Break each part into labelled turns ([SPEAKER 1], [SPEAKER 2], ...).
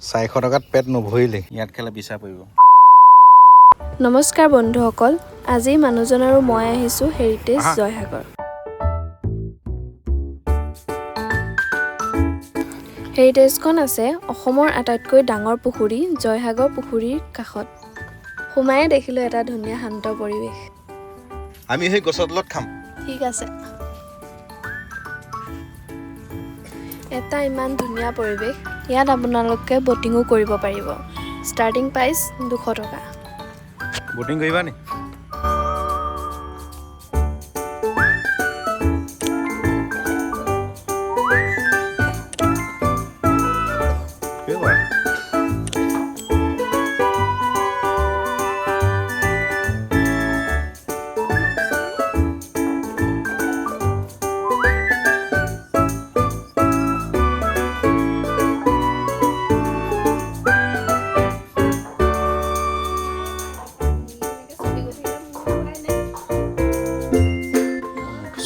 [SPEAKER 1] 400 টকাত পেট নভৰিলে ইয়াত খেলা বিচা পৰিব।
[SPEAKER 2] নমস্কাৰ বন্ধুসকল, আজি মানুহজন আৰু মই আহিছোঁ হেৰিটেজ জয়সাগৰ। হেৰিটেজখন আছে অসমৰ আটাইতকৈ ডাঙৰ পুখুৰী জয়সাগৰ পুখুৰীৰ কাষত। সোমায়ে দেখিলোঁ এটা ধুনীয়া শান্ত পৰিৱেশ।
[SPEAKER 1] আমি সেই গছৰ তলত খাম।
[SPEAKER 2] ঠিক আছে। এটা ইমান ধুনীয়া পৰিৱেশ, ইয়াত আপোনালোকে বটিঙো কৰিব পাৰিব। ষ্টাৰ্টিং প্ৰাইচ 200 টকা।
[SPEAKER 1] বটিং কৰিবা নি?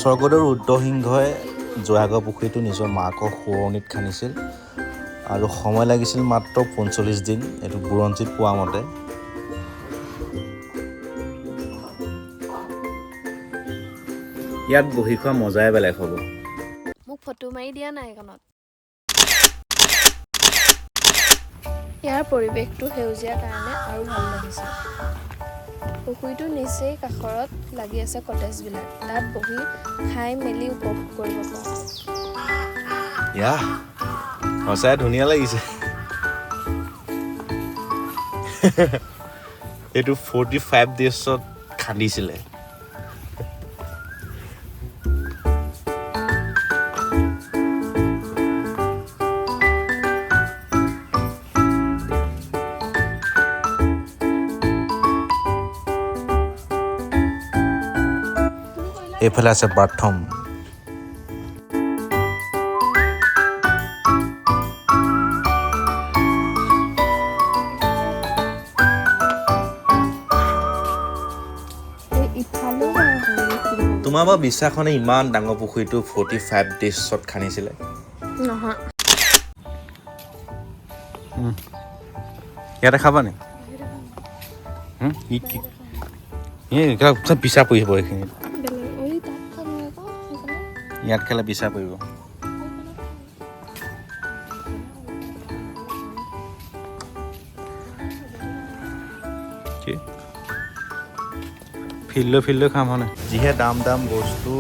[SPEAKER 1] স্বৰ্গদেউ ৰুদ্ৰসিংহই জয়সাগৰ পুখুৰীটো নিজৰ মাকৰ সোঁৱৰণিত খান্দিছিল আৰু সময় লাগিছিল মাত্ৰ 45 দিন। এইটো বুৰঞ্জীত পোৱা মতে। ইয়াত বহি খোৱা মজাই বেলেগ হ'ব।
[SPEAKER 2] মোক ফটো মাৰি দিয়া নাই এইখনত। ইয়াৰ পৰিৱেশটো সেউজীয়া কাৰণে আৰু ভাল লাগিছে। পুখুৰীটোৰ নিচেই কাষৰত লাগি আছে কটেজবিলাক। তাত বহি খাই মেলি উপভোগ কৰিব পৰা।
[SPEAKER 1] সঁচাই ধুনীয়া লাগিছে। এইটো 45 ডেজত খান্দিছিলে। এইফালে আছে বাথৰুম। তোমাৰ বাৰু বিশ্বাসনে ইমান ডাঙৰ পুখুৰীটো 45 ডেজত খান্দিছিলে?
[SPEAKER 2] নহয়।
[SPEAKER 1] ইয়াতে খাবা নি? বিচা পৰিব এইখিনিত। ইয়াত খেলা বিচা পৰিব। ফিল্ড খাম হয় নাই? যিহে দাম বস্তু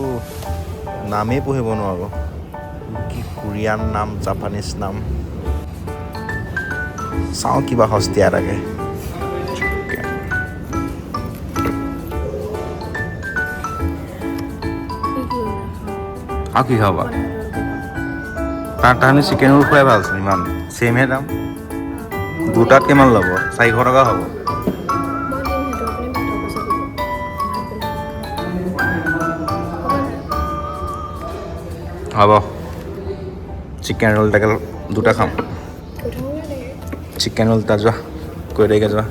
[SPEAKER 1] নামেই পঢ়িব নোৱাৰো। কি কোৰিয়ান নাম, জাপানিজ নাম। চাওঁ কিবা সস্তীয়া লাগে। আৰু কি খাবা? তাৰ চিকেন ৰোল খুৱাই ভাল আছে। ইমান ছেমহে দাম। দুটাত কিমান ল'ব? 400 টকা হ'ব। হ'ব, চিকেন ৰোল তাকে দুটা খাম। চিকেন ৰোল এটা যোৱা কৈ দেৰিকৈ যোৱা।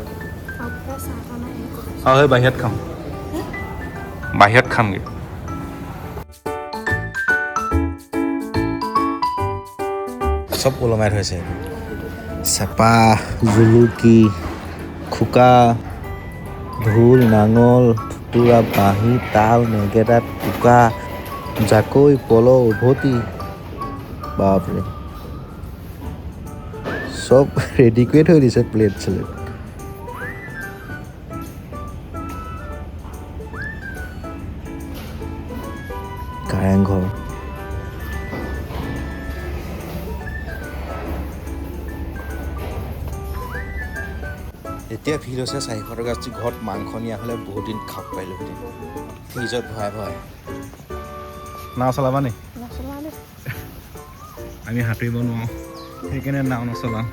[SPEAKER 1] সেই বাহিৰত খামগৈ। চব ওলমাই থৈছে। চেপা, জুলুকি, খোকা, ঢোল, নাঙল, থুতুৰা, বাঁহী, তাল, নেগেৰা, টোকা, জাকৈ, পল, উভতি। বাপৰে, চব ৰেডি কৰি থৈ দিছে প্লেট চেলেট। কাৰেংঘৰ। এতিয়া ভিৰ হৈছে 400 টকা। ঘৰত মাংস নিয়া হ'লে বহুত দিন খাব পাৰিলোহেঁতেন। ফ্ৰিজত ভৰাই নাও চলাবা নি? আমি সাঁতুৰিব নোৱাৰোঁ, সেইকাৰণে নাও নচলাওঁ।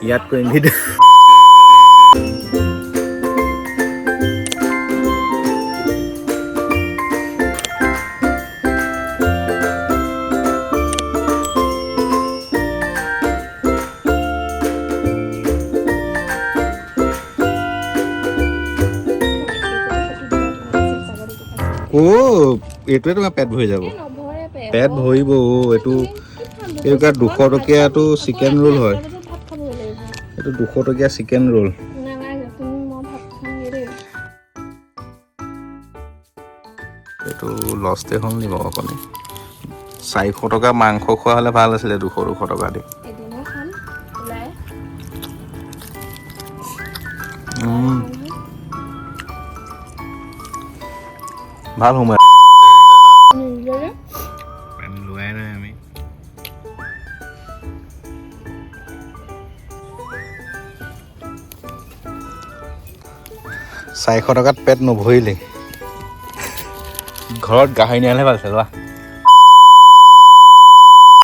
[SPEAKER 1] ইয়াত কৰিম ভিডিঅ'। এইটোৱে তোমাৰ পেট ভৰি যাব।
[SPEAKER 2] নভৰে
[SPEAKER 1] পেট ভৰিব এইটো এইটো 200 টকীয়াটো চিকেন ৰোল হয়।
[SPEAKER 2] ভাত খাবই লাগিব।
[SPEAKER 1] এইটো 200 টকীয়া চিকেন ৰোল।
[SPEAKER 2] নালাগে তুমি মই ভাত খামগে দেই।
[SPEAKER 1] এইটো লষ্টে হ'ল নি বাৰু অকণি 400 টকা মাংস খোৱা হ'লে ভাল আছিলে 200 টকা দি।
[SPEAKER 2] এদিনো খাম ওলাই।
[SPEAKER 1] ভাল সময়
[SPEAKER 2] নিজৰে
[SPEAKER 1] পানী লোৱাই নাই আমি। $400 টকাত পেট নভৰিলেই। ঘৰত গাহৰি নিয়ালে ভাল আছিল বা